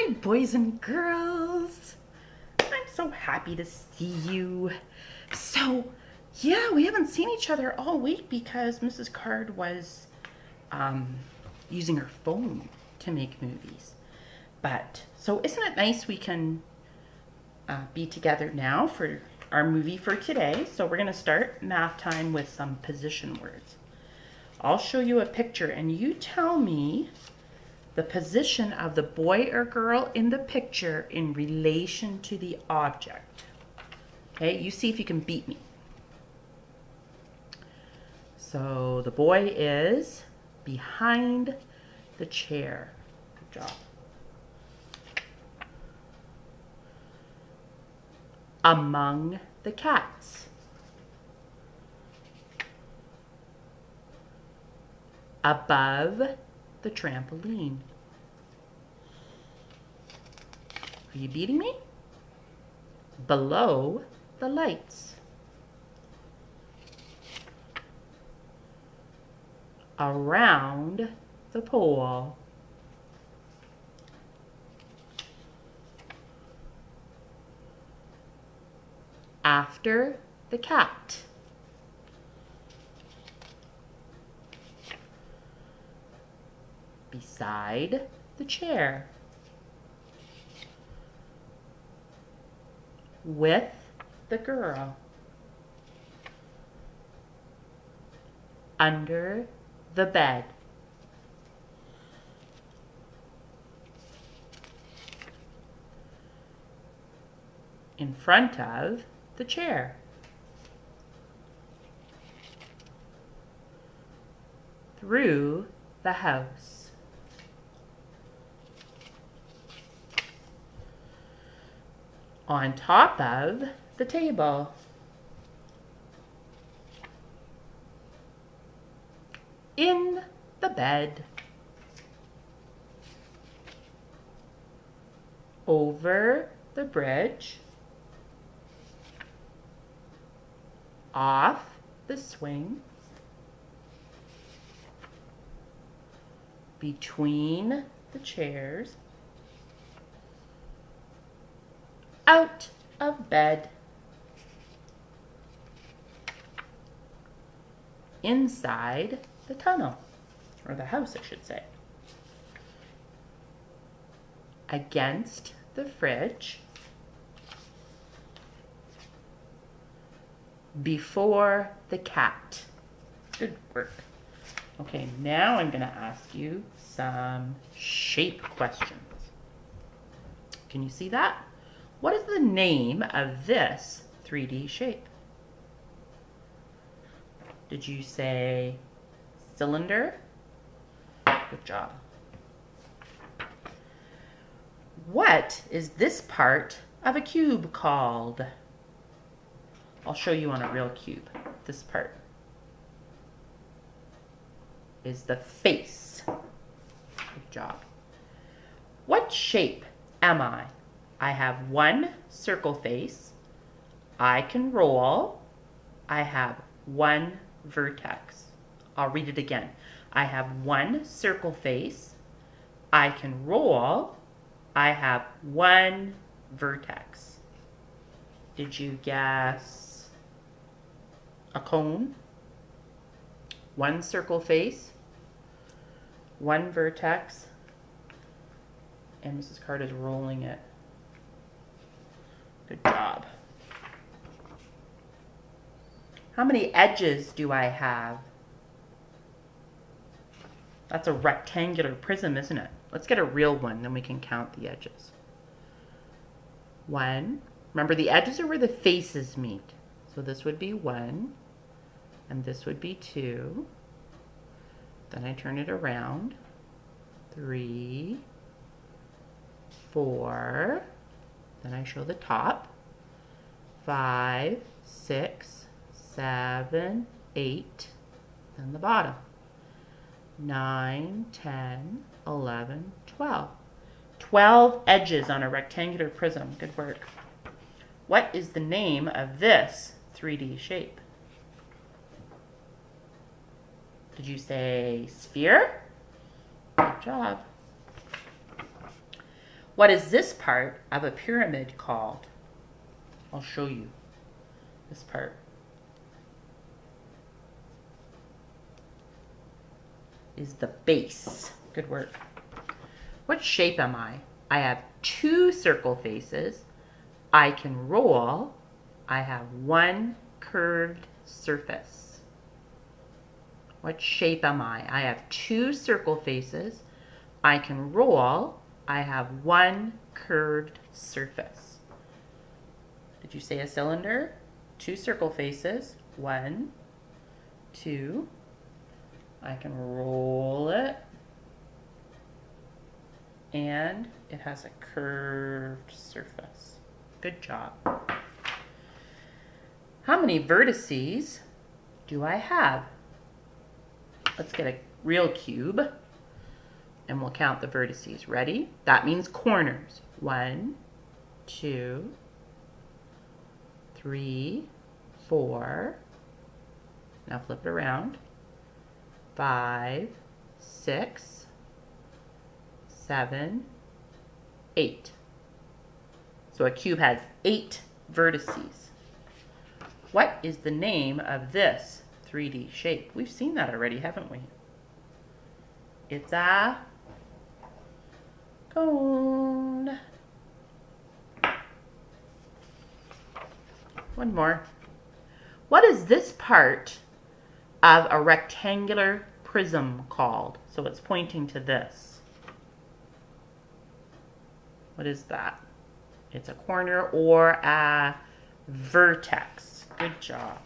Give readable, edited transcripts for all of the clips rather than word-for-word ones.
Hi, boys and girls. I'm so happy to see you. So, yeah, we haven't seen each other all week because Mrs. Card was using her phone to make movies. But, so isn't it nice we can be together now for our movie for today? So we're going to start math time with some position words. I'll show you a picture and you tell me the position of the boy or girl in the picture in relation to the object. Okay, you see if you can beat me. So the boy is behind the chair. Good job. Among the cats. Above the trampoline. Are you beating me? Below the lights. Around the pole. After the cat. Beside the chair. With the girl. Under the bed. In front of the chair. Through the house. On top of the table. In the bed. Over the bridge. Off the swing. Between the chairs. Out of bed. Inside the tunnel, or the house, I should say. Against the fridge. Before the cat. Good work. Okay, now I'm going to ask you some shape questions. Can you see that? What is the name of this 3D shape? Did you say cylinder? Good job. What is this part of a cube called? I'll show you on a real cube. This part is the face. Good job. What shape am I? I have one circle face. I can roll. I have one vertex. I'll read it again. I have one circle face. I can roll. I have one vertex. Did you guess a cone? One circle face, one vertex, and Mrs. Card is rolling it. Good job. How many edges do I have? That's a rectangular prism, isn't it? Let's get a real one, then we can count the edges. One. Remember, the edges are where the faces meet. So this would be one, and this would be two. Then I turn it around. 3, 4. Then I show the top. 5, 6, 7, 8. Then the bottom. 9, 10, 11, 12. 12 edges on a rectangular prism. Good work. What is the name of this 3D shape? Did you say sphere? Good job. What is this part of a pyramid called? I'll show you this part. Is the base. Good work. What shape am I? I have 2 circle faces. I can roll. I have 1 curved surface. What shape am I? I have 2 circle faces. I can roll. I have 1 curved surface. Did you say a cylinder? 2 circle faces. 1, 2. I can roll it. And it has a curved surface. Good job. How many vertices do I have? Let's get a real cube and we'll count the vertices. Ready? That means corners. 1, 2, 3, 4. Now flip it around. 5, 6, 7, 8. So a cube has 8 vertices. What is the name of this 3D shape? We've seen that already, haven't we? It's a cone. One more. What is this part of a rectangular prism called? So it's pointing to this. What is that? It's a corner or a vertex. Good job.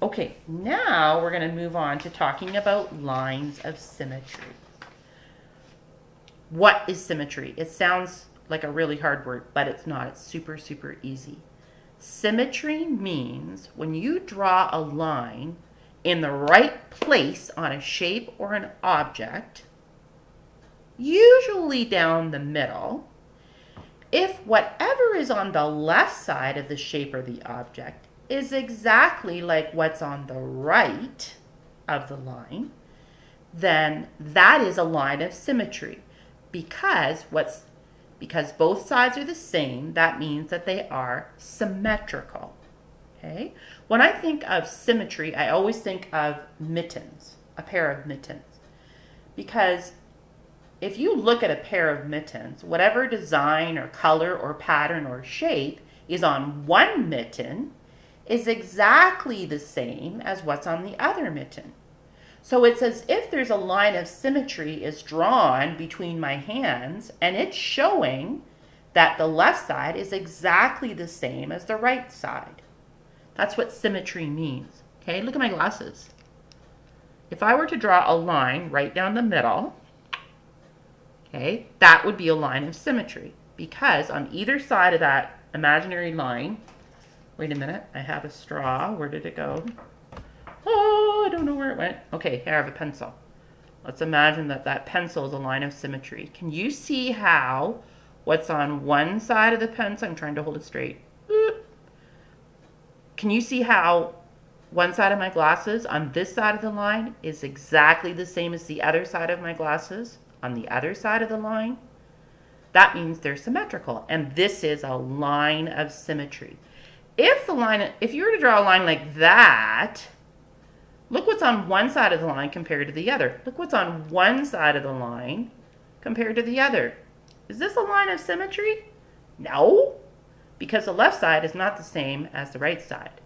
Okay, now we're going to move on to talking about lines of symmetry. What is symmetry? It sounds like a really hard word, but it's not. It's super, super easy. Symmetry means when you draw a line in the right place on a shape or an object, usually down the middle, if whatever is on the left side of the shape or the object is exactly like what's on the right of the line, then that is a line of symmetry. Because both sides are the same, that means that they are symmetrical. Okay? When I think of symmetry, I always think of mittens, a pair of mittens. Because if you look at a pair of mittens, whatever design or color or pattern or shape is on one mitten is exactly the same as what's on the other mitten. So it's as if there's a line of symmetry is drawn between my hands, and it's showing that the left side is exactly the same as the right side. That's what symmetry means. Okay, look at my glasses. If I were to draw a line right down the middle, okay, that would be a line of symmetry, because on either side of that imaginary line, wait a minute, I have a straw. Where did it go? Oh, I don't know where it went. Okay, here I have a pencil. Let's imagine that that pencil is a line of symmetry. Can you see how what's on one side of the pencil, I'm trying to hold it straight. Can you see how one side of my glasses on this side of the line is exactly the same as the other side of my glasses on the other side of the line? That means they're symmetrical, and this is a line of symmetry. If you were to draw a line like that, look what's on one side of the line compared to the other. Look what's on one side of the line compared to the other. Is this a line of symmetry? No, because the left side is not the same as the right side.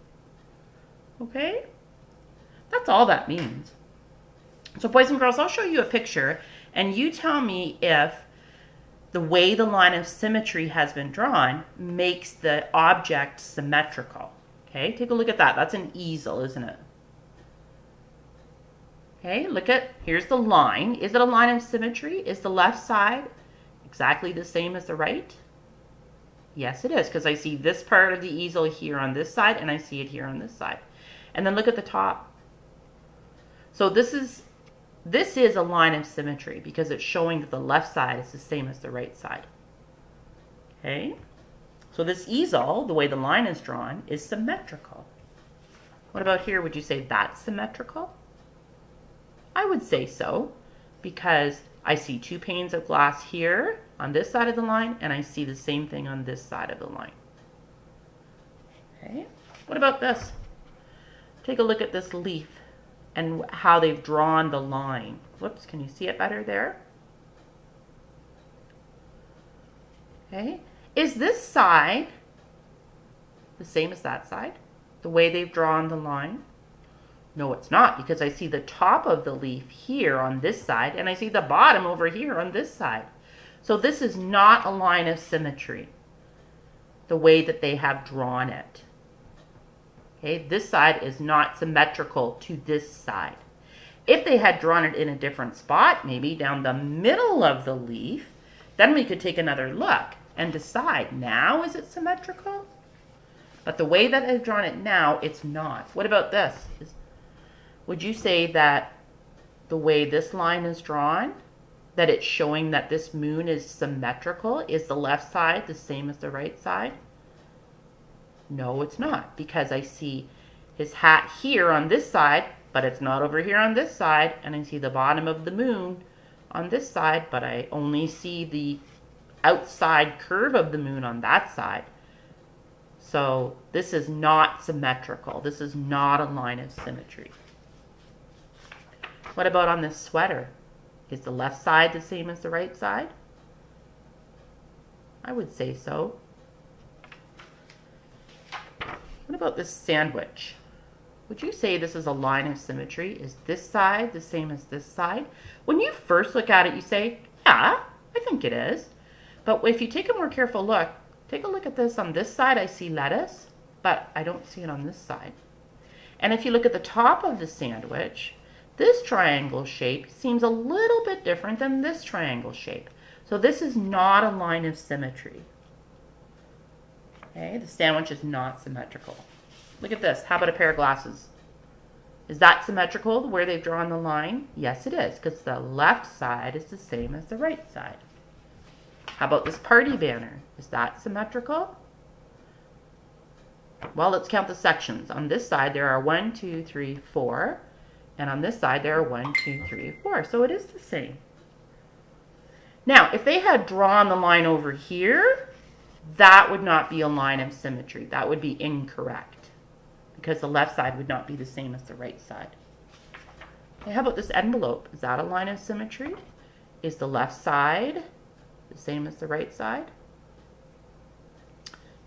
Okay? That's all that means. So boys and girls, I'll show you a picture, and you tell me if the way the line of symmetry has been drawn makes the object symmetrical. Okay, take a look at that. That's an easel, isn't it? Okay, look at, here's the line. Is it a line of symmetry? Is the left side exactly the same as the right? Yes, it is, because I see this part of the easel here on this side, and I see it here on this side. And then look at the top. So this is a line of symmetry because it's showing that the left side is the same as the right side. Okay? So this easel, the way the line is drawn, is symmetrical. What about here? Would you say that's symmetrical? I would say so, because I see 2 panes of glass here on this side of the line, and I see the same thing on this side of the line. Okay, what about this? Take a look at this leaf and how they've drawn the line. Whoops, can you see it better there? Okay, is this side the same as that side? The way they've drawn the line? No, it's not, because I see the top of the leaf here on this side, and I see the bottom over here on this side. So this is not a line of symmetry, the way that they have drawn it. Okay, this side is not symmetrical to this side. If they had drawn it in a different spot, maybe down the middle of the leaf, then we could take another look and decide, now is it symmetrical? But the way that I've drawn it now, it's not. What about this? Would you say that the way this line is drawn, that it's showing that this moon is symmetrical? Is the left side the same as the right side? No, it's not, because I see his hat here on this side, but it's not over here on this side, and I see the bottom of the moon on this side, but I only see the outside curve of the moon on that side. So this is not symmetrical. This is not a line of symmetry. What about on this sweater? Is the left side the same as the right side? I would say so. What about this sandwich? Would you say this is a line of symmetry? Is this side the same as this side? When you first look at it, you say, yeah, I think it is. But if you take a more careful look, take a look at this. On this side, I see lettuce, but I don't see it on this side. And if you look at the top of the sandwich, this triangle shape seems a little bit different than this triangle shape. So this is not a line of symmetry. Okay, the sandwich is not symmetrical. Look at this. How about a pair of glasses? Is that symmetrical where they've drawn the line? Yes, it is, because the left side is the same as the right side. How about this party banner? Is that symmetrical? Well, let's count the sections. On this side, there are 1, 2, 3, 4. And on this side, there are 1, 2, 3, 4. So it is the same. Now, if they had drawn the line over here, that would not be a line of symmetry. That would be incorrect, because the left side would not be the same as the right side. Okay, how about this envelope? Is that a line of symmetry? Is the left side the same as the right side?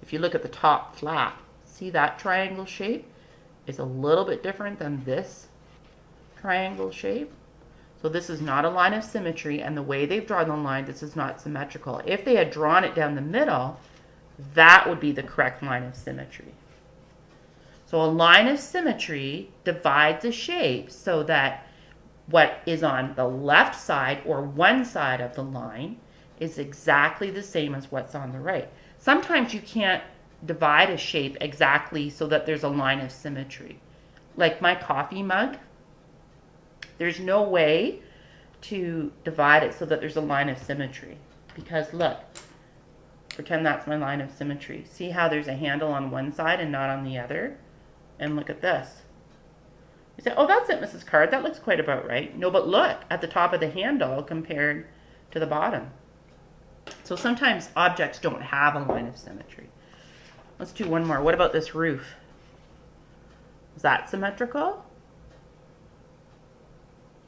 If you look at the top flap, see that triangle shape is a little bit different than this triangle shape. So this is not a line of symmetry, and the way they've drawn the line, this is not symmetrical. If they had drawn it down the middle, that would be the correct line of symmetry. So a line of symmetry divides a shape so that what is on the left side or one side of the line is exactly the same as what's on the right. Sometimes you can't divide a shape exactly so that there's a line of symmetry. Like my coffee mug, there's no way to divide it so that there's a line of symmetry. Because look, pretend that's my line of symmetry. See how there's a handle on one side and not on the other? And look at this. You say, oh, that's it, Mrs. Card. That looks quite about right. No, but look at the top of the handle compared to the bottom. So sometimes objects don't have a line of symmetry. Let's do one more. What about this roof? Is that symmetrical?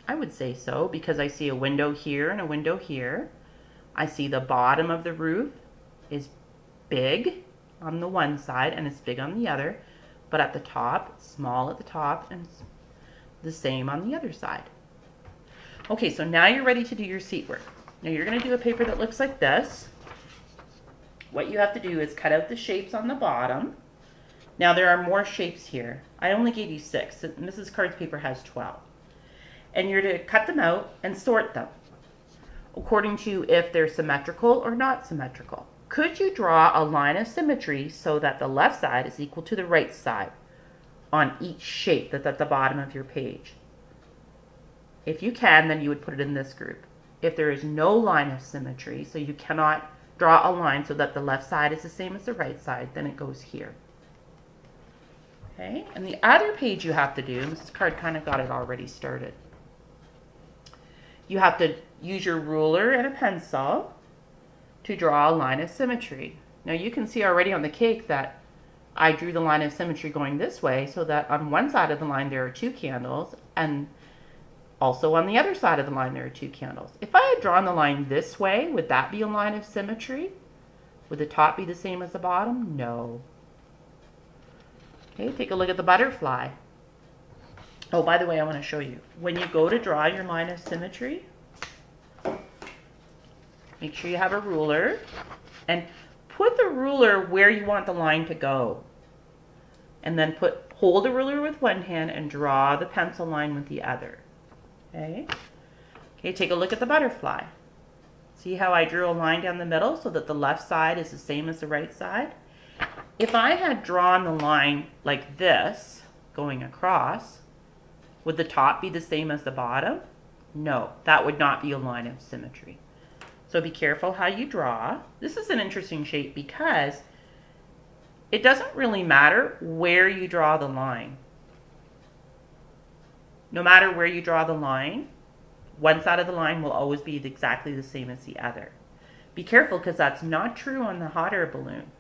I would say so, because I see a window here and a window here. I see the bottom of the roof is big on the one side and it's big on the other, but at the top, it's small at the top and the same on the other side. Okay, so now you're ready to do your seat work. Now you're going to do a paper that looks like this. What you have to do is cut out the shapes on the bottom. Now there are more shapes here. I only gave you 6. Mrs. Card's paper has 12. And you're to cut them out and sort them according to if they're symmetrical or not symmetrical. Could you draw a line of symmetry so that the left side is equal to the right side on each shape that's at the bottom of your page? If you can, then you would put it in this group. If there is no line of symmetry, so you cannot draw a line so that the left side is the same as the right side, then it goes here. Okay, and the other page you have to do, Mrs. Card kind of got it already started. You have to use your ruler and a pencil to draw a line of symmetry. Now you can see already on the cake that I drew the line of symmetry going this way so that on one side of the line there are 2 candles, and also on the other side of the line there are 2 candles. If I had drawn the line this way, would that be a line of symmetry? Would the top be the same as the bottom? No. Okay, take a look at the butterfly. Oh, by the way, I want to show you. When you go to draw your line of symmetry, make sure you have a ruler and put the ruler where you want the line to go. And then hold the ruler with one hand and draw the pencil line with the other. Okay? Okay, take a look at the butterfly. See how I drew a line down the middle so that the left side is the same as the right side? If I had drawn the line like this, going across, would the top be the same as the bottom? No, that would not be a line of symmetry. So be careful how you draw. This is an interesting shape because it doesn't really matter where you draw the line. No matter where you draw the line, one side of the line will always be exactly the same as the other. Be careful because that's not true on the hot air balloon.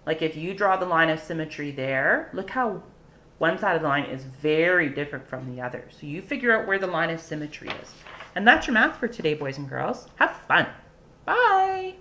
Like if you draw the line of symmetry there, look how one side of the line is very different from the other. So you figure out where the line of symmetry is. And that's your math for today, boys and girls. Have fun. Bye.